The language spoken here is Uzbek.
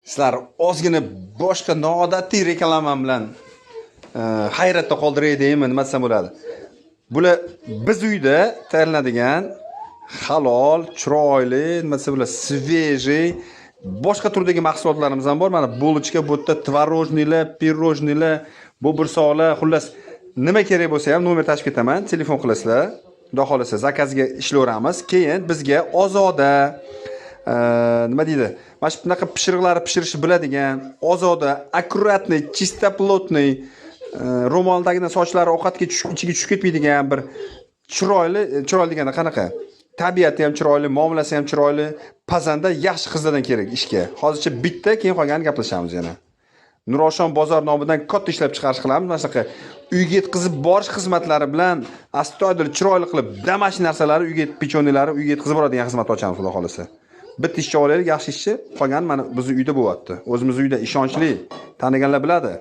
Sizlar ozgina boshqa noodatiy reklamam bilan hayratda qoldiray deymi, nima desam bo'ladi. Bular biz uyda tayyorlanadigan halol, chiroyli, nima desam bo'ladi, svejiy boshqa turdagi mahsulotlarimiz ham bor. Mana bulochka, bu yerda tvorojnilar, pirojnilar, bu bursoqlar, xullas nima kerak bo'lsa ham nomer tashib ketaman, telefon qilasizlar. Xudo xolasa zakazga ishlayveramiz. Keyin bizga ozoda nima deydi? Mana shu bunaqa pishiriqlarni pishirishni biladigan, ozoda, akkuratniy, chistoplotniy, ro'moldagidan sochlari ovqatga ichiga tushib ketmaydigan bir chiroyli deganda qanaqa? Tabiati ham chiroyli, muomalasi ham chiroyli, pazanda yaxshi qizlardan kerak ishga. Hozircha bitta, keyin qolganini gaplashamiz yana. Nuroshon bozor nomidan katta ishlab chiqarish qilamiz. Mana shunaqa uyga yetkazib borish xizmatlari bilan astoydil chiroyli qilib damash narsalari, uyga pechonilari uyga yetkazib boradigan xizmat ochamiz, xudo xolasa. Bitta ishchi olaylik, yaxshi ishchi, qolgan mana bizning uyda bo'lyapti. O'zimiz uyda ishonchli, taniganlar biladi.